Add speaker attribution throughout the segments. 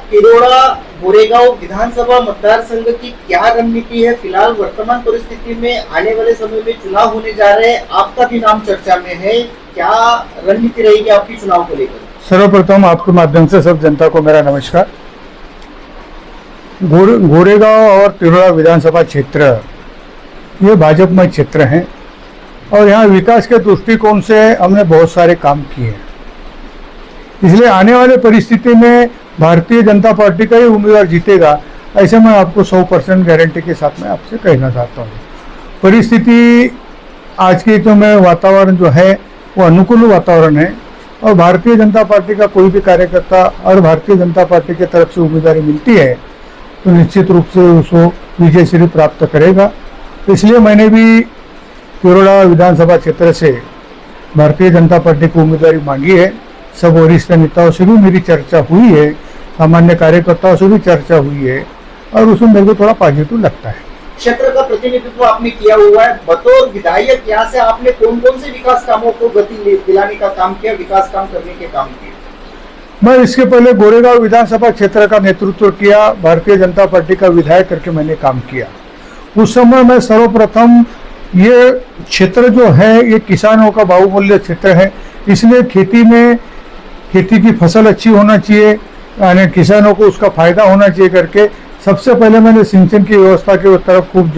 Speaker 1: तिरोड़ा गोरेगांव विधानसभा मतदार संघ की क्या रणनीति है? फिलहाल वर्तमान परिस्थिति में आने वाले समय में चुनाव होने जा रहे हैं, आपका भी नाम चर्चा में है, क्या रणनीति रहेगी आपकी चुनाव को लेकर?
Speaker 2: सर्वप्रथम आपके माध्यम से सब जनता को मेरा नमस्कार। गोरेगांव और तिरोड़ा विधानसभा क्षेत्र ये भाजपमय क्षेत्र हैं और यहाँ विकास के दृष्टिकोण से हमने बहुत सारे काम किए हैं, इसलिए आने वाले परिस्थिति में भारतीय जनता पार्टी का ही उम्मीदवार जीतेगा, ऐसे मैं आपको 100% गारंटी के साथ में आपसे कहना चाहता हूँ। परिस्थिति आज की जो में वातावरण जो है वो अनुकूल वातावरण है और भारतीय जनता पार्टी का कोई भी कार्यकर्ता और भारतीय जनता पार्टी की तरफ से उम्मीदवारी मिलती है तो निश्चित रूप से उसको विजय श्री प्राप्त करेगा। इसलिए मैंने भी तिरोड़ा विधानसभा क्षेत्र से भारतीय जनता पार्टी को उम्मीदवारी मांगी है। सब वरिष्ठ नेताओं से भी मेरी चर्चा हुई है, सामान्य कार्यकर्ताओं से भी चर्चा हुई है और उसमें मेरे को थोड़ा पॉजिटिव लगता है।
Speaker 1: क्षेत्र का प्रतिनिधित्व आपने किया हुआ है, बतौर विधायक यहाँ से आपने कौन कौन से विकास कामों को गति दिलाने का काम किया, विकास काम करने के काम किए?
Speaker 2: मैं इसके पहले गोरेगांव विधानसभा क्षेत्र का नेतृत्व किया, भारतीय जनता पार्टी का विधायक करके मैंने काम किया। उस समय मैं सर्वप्रथम ये क्षेत्र जो है ये किसानों का बहुमूल्य क्षेत्र है, इसलिए खेती की फसल अच्छी होना चाहिए, यानी किसानों को उसका फायदा होना चाहिए करके सबसे पहले मैंने सिंचन की व्यवस्था के तरफ खूब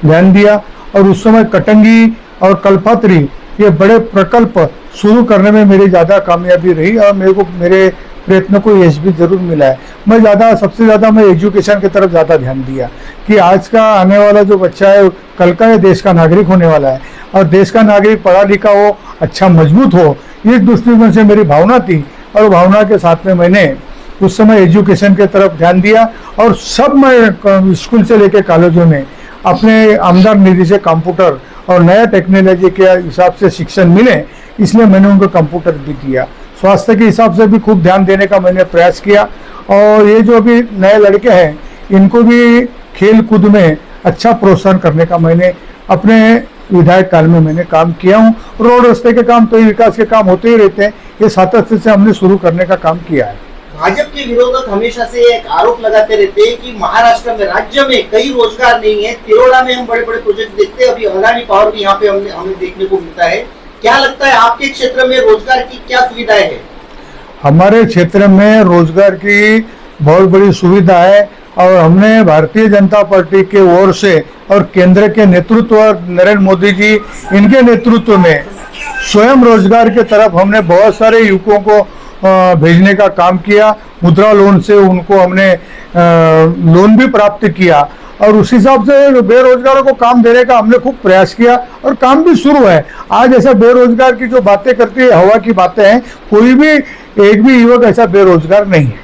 Speaker 2: ध्यान दिया और उस समय कटंगी और कल्पात्री ये बड़े प्रकल्प शुरू करने में मेरी ज़्यादा कामयाबी रही और मेरे प्रयत्न को यश भी जरूर मिला है। मैं सबसे ज़्यादा मैं एजुकेशन की तरफ ज़्यादा ध्यान दिया कि आज का आने वाला जो बच्चा है कल का ये देश का नागरिक होने वाला है और देश का नागरिक पढ़ा लिखा हो, अच्छा मजबूत हो, इस दृष्टिकोण से मेरी भावना थी और भावना के साथ में मैंने उस समय एजुकेशन के तरफ ध्यान दिया और सब मैं स्कूल से लेकर कॉलेजों में अपने आमदार निधि से कंप्यूटर और नया टेक्नोलॉजी के हिसाब से शिक्षण मिले, इसलिए मैंने उनको कंप्यूटर भी दिया। स्वास्थ्य के हिसाब से भी खूब ध्यान देने का मैंने प्रयास किया और ये जो भी नए लड़के हैं इनको भी खेल कूद में अच्छा प्रोत्साहन करने का मैंने अपने विधायक काल में मैंने काम किया हूँ। रोड रास्ते के काम तो विकास के काम होते ही रहते हैं, ये सातत्य से हमने शुरू करने का काम किया है।
Speaker 1: भाजपा के विरोधक हमेशा से एक आरोप लगाते रहते हैं कि महाराष्ट्र में, राज्य में कई रोजगार नहीं है। तिरोड़ा में हम बड़े बड़े प्रोजेक्ट देखते हैं, अभी अदानी पावर भी यहाँ पे हमें देखने को मिलता है। क्या लगता है आपके क्षेत्र में रोजगार की क्या सुविधाएं है?
Speaker 2: हमारे क्षेत्र में रोजगार की बहुत बड़ी सुविधा है और हमने भारतीय जनता पार्टी के ओर से और केंद्र के नेतृत्व नरेंद्र मोदी जी इनके नेतृत्व में स्वयं रोजगार के तरफ हमने बहुत सारे युवकों को भेजने का काम किया। मुद्रा लोन से उनको हमने लोन भी प्राप्त किया और उस हिसाब से बेरोजगारों को काम देने का हमने खूब प्रयास किया और काम भी शुरू है। आज ऐसा बेरोजगार की जो बातें करती है हवा की बातें हैं, कोई भी एक भी युवक ऐसा बेरोजगार नहीं है।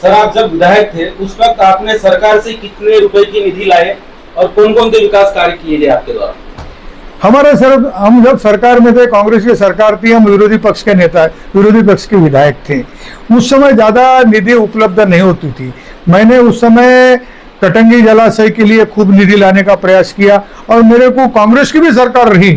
Speaker 3: सर, आप जब विधायक थे उस वक्त आपने सरकार से कितने रुपए की निधि लाए और कौन कौन से विकास कार्य किए गए आपके द्वारा?
Speaker 2: हम जब सरकार में थे, कांग्रेस की सरकार थी, हम विरोधी पक्ष के नेता, विरोधी पक्ष के विधायक थे। उस समय ज्यादा निधि उपलब्ध नहीं होती थी। मैंने उस समय कटंगी जलाशय के लिए खूब निधि लाने का प्रयास किया और मेरे को कांग्रेस की भी सरकार रही,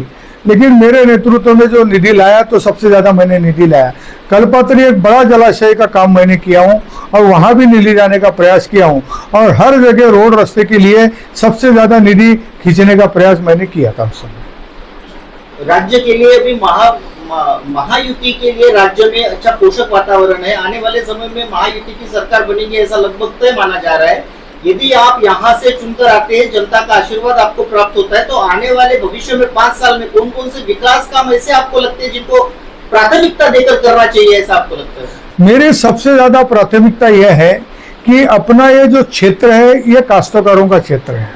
Speaker 2: लेकिन मेरे नेतृत्व में जो निधि लाया तो सबसे ज्यादा मैंने निधि लाया। कल्पात्री एक बड़ा जलाशय का काम मैंने किया हूँ और वहां भी निधि लाने का प्रयास किया हूँ और हर जगह रोड रास्ते के लिए सबसे ज्यादा निधि खींचने का प्रयास मैंने किया था। उस समय
Speaker 1: राज्य के लिए भी महायुति के लिए राज्य में अच्छा पोषक वातावरण है। आने वाले समय में महायुति की सरकार बनेगी ऐसा लगभग तय माना जा रहा है। यदि आप यहाँ से चुनकर आते हैं, जनता का आशीर्वाद आपको प्राप्त होता है, तो आने वाले भविष्य में 5 साल में कौन कौन से विकास काम ऐसे आपको लगते हैं जिनको प्राथमिकता देकर करना चाहिए, ऐसा आपको लगता है?
Speaker 2: मेरी सबसे ज्यादा प्राथमिकता यह है कि अपना ये जो क्षेत्र है ये काश्तकारों का क्षेत्र है,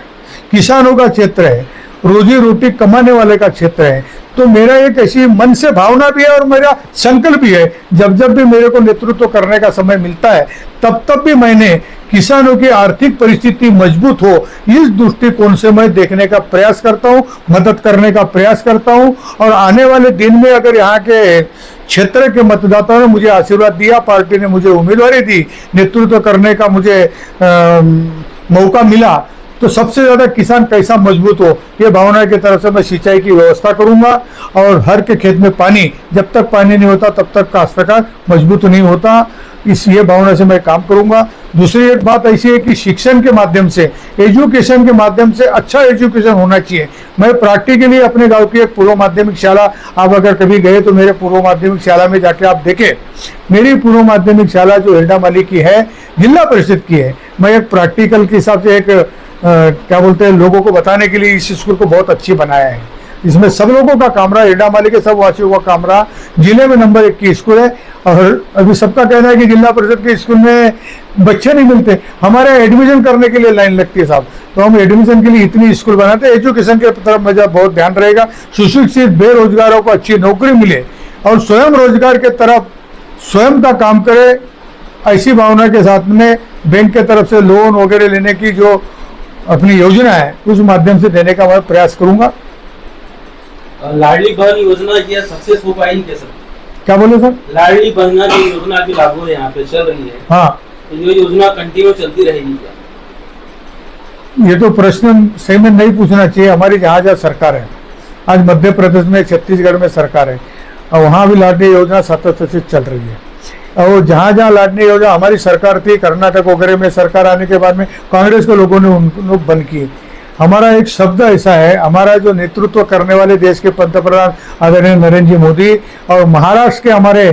Speaker 2: किसानों का क्षेत्र है, रोजी रोटी कमाने वाले का क्षेत्र है। तो मेरा एक ऐसी मन से भावना भी है और मेरा संकल्प भी है, जब भी मेरे को नेतृत्व करने का समय मिलता है तब भी मैंने किसानों की आर्थिक परिस्थिति मजबूत हो इस दृष्टिकोण से मैं देखने का प्रयास करता हूँ, मदद करने का प्रयास करता हूँ। और आने वाले दिन में अगर यहाँ के क्षेत्र के मतदाताओं ने मुझे आशीर्वाद दिया, पार्टी ने मुझे उम्मीदवारी दी, नेतृत्व करने का मुझे मौका मिला, तो सबसे ज्यादा किसान कैसा मजबूत हो, ये भावना की तरफ से मैं सिंचाई की व्यवस्था करूंगा। और हर के खेत में पानी, जब तक पानी नहीं होता तब तक काश्तकार मजबूत नहीं होता, इस ये भावना से मैं काम करूंगा। दूसरी एक बात ऐसी है कि शिक्षण के माध्यम से, एजुकेशन के माध्यम से अच्छा एजुकेशन होना चाहिए। मैं प्रैक्टिकली अपने गांव की एक पूर्व माध्यमिक शाला, आप अगर कभी गए तो मेरे पूर्व माध्यमिक शाला में जाके आप देखें, मेरी पूर्व माध्यमिक शाला जो एल्डामाली की है, जिला परिषद की है। मैं एक प्रैक्टिकल के हिसाब से एक क्या बोलते हैं, लोगों को बताने के लिए इस स्कूल को बहुत अच्छी बनाया है। इसमें सब लोगों का काम रहा, एल्डामाली के सब वासियों का काम रहा। जिले में नंबर 1 की स्कूल है। और अभी सबका कहना है कि जिला परिषद के स्कूल में बच्चे नहीं मिलते, हमारे एडमिशन करने के लिए लाइन लगती है साहब। तो हम एडमिशन के लिए इतनी स्कूल बनाते हैं। एजुकेशन के तरफ मेरा बहुत ध्यान रहेगा। सुशिक्षित बेरोजगारों को अच्छी नौकरी मिले और स्वयं रोजगार के तरफ स्वयं का काम करे, ऐसी भावना के साथ में बैंक के तरफ से लोन वगैरह लेने की जो अपनी योजना है उस माध्यम से देने का मैं प्रयास करूंगा।
Speaker 3: लाडली बहन योजना की सक्सेस हो पाएगी कैसे?
Speaker 2: क्या बोले सर?
Speaker 3: लाडली बहन जो योजना अभी लागू है, यहाँ पे चल रही है,
Speaker 2: हाँ,
Speaker 3: तो ये योजना कंटिन्यू चलती रहेगी क्या?
Speaker 2: ये तो प्रश्न सही में नहीं पूछना चाहिए। हमारी जहाँ जहाँ सरकार है, आज मध्य प्रदेश में, छत्तीसगढ़ में सरकार है और वहाँ भी लाडली योजना सतत से चल रही है। और जहाँ जहाँ लाडली योजना हमारी सरकार थी, कर्नाटक वगैरह में सरकार आने के बाद में कांग्रेस के लोगों ने उनको बंद की। हमारा एक शब्द ऐसा है, हमारा जो नेतृत्व करने वाले देश के पंतप्रधान आदरणीय नरेंद्र जी मोदी और महाराष्ट्र के हमारे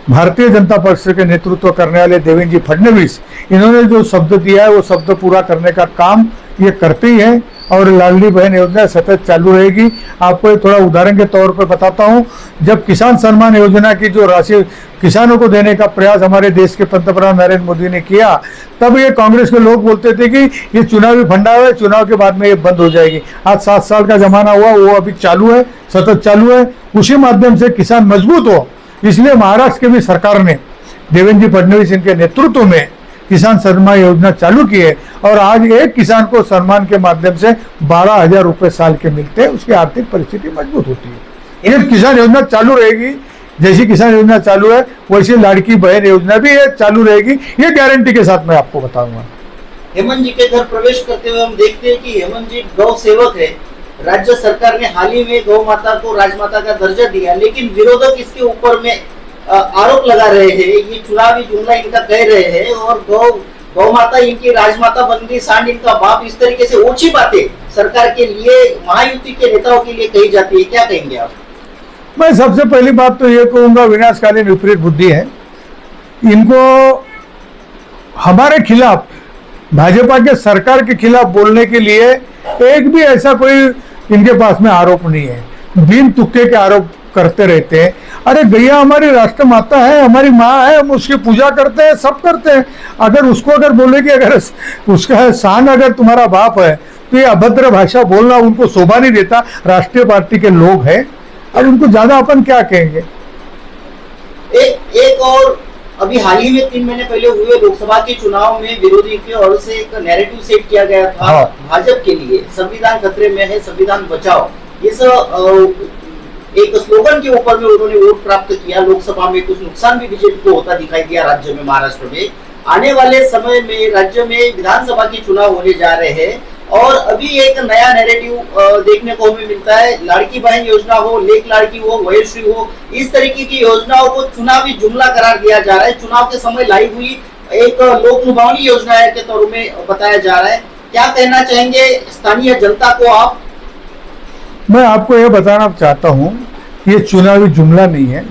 Speaker 2: भारतीय जनता पार्टी के नेतृत्व करने वाले देवेंद्र जी फडणवीस, इन्होंने जो शब्द दिया है वो शब्द पूरा करने का काम ये करते ही है। और लाडली बहन योजना सतत चालू रहेगी। आपको एक थोड़ा उदाहरण के तौर पर बताता हूँ, जब किसान सम्मान योजना की जो राशि किसानों को देने का प्रयास हमारे देश के पंतप्रधान नरेंद्र मोदी ने किया, तब ये कांग्रेस के लोग बोलते थे कि ये चुनावी फंडा है, चुनाव के बाद में ये बंद हो जाएगी। आज 7 साल का जमाना हुआ, वो अभी चालू है, सतत चालू है। उसी माध्यम से किसान मजबूत हो, इसलिए महाराष्ट्र की भी सरकार ने देवेंद्र जी फडणवीस इनके नेतृत्व में किसान सम्मान योजना चालू की है। और आज एक किसान को सम्मान के माध्यम से 12,000 रुपए साल के मिलते हैं, उसकी आर्थिक परिस्थिति मजबूत होती है। ये किसान योजना चालू रहेगी, जैसी किसान योजना चालू है वैसी लाड़की बहन योजना भी है चालू रहेगी, ये गारंटी के साथ मैं आपको बताऊंगा।
Speaker 1: हेमंत जी के घर प्रवेश करते हुए हम देखते हैं कि हेमंत जी गौ सेवक है। राज्य सरकार ने हाल ही में गौ माता को राजमाता का दर्जा दिया, लेकिन विरोधक इसके ऊपर में आरोप लगा रहे हैं, ये चुनावी जुमला इनका कह रहे हैं और गौ माता इनकी राजमाता बन गई, सांड इनका बाप, इस तरीके से ओछी बातें सरकार के लिए, महायुति के नेताओं के लिए कही जाती है। क्या कहेंगे आप?
Speaker 2: मैं सबसे पहली बात तो ये कहूंगा, विनाशकालीन विपरीत बुद्धि है। इनको हमारे खिलाफ, भाजपा के सरकार के खिलाफ बोलने के लिए एक भी ऐसा कोई इनके पास में आरोप नहीं है। बिन तुक्के के आरोप करते रहते हैं। अरे गैया हमारी राष्ट्र माता है, हमारी माँ है, हम उसकी पूजा करते हैं, सब करते हैं। अगर उसको अगर बोले कि अगर उसका सांड अगर तुम्हारा बाप है, तो ये अभद्र भाषा बोलना उनको शोभा नहीं देता। राष्ट्रीय पार्टी के लोग हैं, अब उनको ज्यादा अपन क्या कहेंगे।
Speaker 1: एक और अभी हाल ही में 3 महीने पहले हुए लोकसभा के चुनाव में विरोधी की ओर से एक नैरेटिव सेट किया गया था।
Speaker 2: हाँ।
Speaker 1: भाजपा के लिए संविधान खतरे में है, संविधान बचाओ, इस एक स्लोगन के ऊपर में उन्होंने वोट प्राप्त किया। लोकसभा में कुछ नुकसान भी बीजेपी को होता दिखाई दिया राज्य में, महाराष्ट्र में। आने वाले समय में राज्य में विधानसभा के चुनाव होने जा रहे हैं और अभी एक नया नैरेटिव देखने को हमें मिलता है। लाड़की बहन योजना हो, लेक लाड़की हो, वयश्री हो, इस तरीके की योजनाओं को चुनावी जुमला करार दिया जा रहा है। चुनाव के समय लाई हुई एक लोक लुभावनी योजना के तौर में बताया जा रहा है। क्या कहना चाहेंगे स्थानीय जनता को आप?
Speaker 2: मैं आपको यह बताना चाहता हूं, ये चुनावी जुमला नहीं है।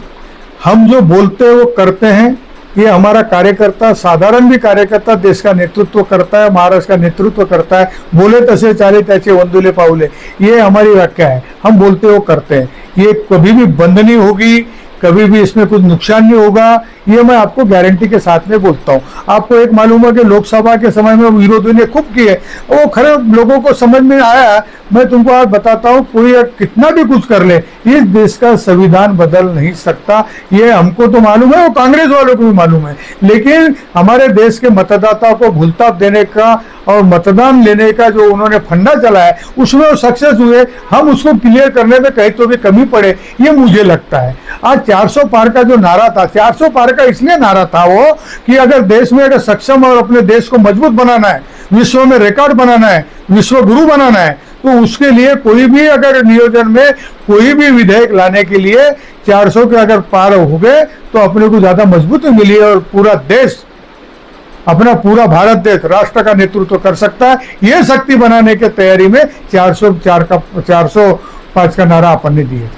Speaker 2: हम जो बोलते हैं वो करते हैं। ये हमारा कार्यकर्ता, साधारण भी कार्यकर्ता देश का नेतृत्व करता है, महाराष्ट्र का नेतृत्व करता है। बोले तसे चाले त्याचे वंदुले पाऊले, ये हमारी व्याख्या है। हम बोलते हो करते हैं। ये कभी भी बंद नहीं होगी, कभी भी इसमें कुछ नुकसान नहीं होगा, ये मैं आपको गारंटी के साथ में बोलता हूँ। आपको एक मालूम है कि लोकसभा के समय में विरोधियों ने खूब किए, वो खरे लोगों को समझ में आया। मैं तुमको आज बताता हूँ, कोई कितना भी कुछ कर ले, इस देश का संविधान बदल नहीं सकता। ये हमको तो मालूम है, वो कांग्रेस वालों को भी मालूम है। लेकिन हमारे देश के मतदाताओं को भूलताप देने का और मतदान लेने का जो उन्होंने फंडा चला है, उसमें वो सक्सेस हुए। हम उसको क्लियर करने में कहीं तो भी कमी पड़े, ये मुझे लगता है। आज 400 पार का जो नारा था, 400 पार का इसलिए नारा था वो कि अगर देश में अगर सक्षम और अपने देश को मजबूत बनाना है विश्व में रिकॉर्ड बनाना है, विश्व गुरु बनाना है, तो उसके लिए कोई भी अगर नियोजन में कोई भी विधेयक लाने के लिए 400 के अगर पार हो गए तो अपने को ज्यादा मजबूती मिली है और पूरा देश, अपना पूरा भारत देश राष्ट्र का नेतृत्व कर सकता है। ये शक्ति बनाने के तैयारी में 405 का नारा अपन ने दिया।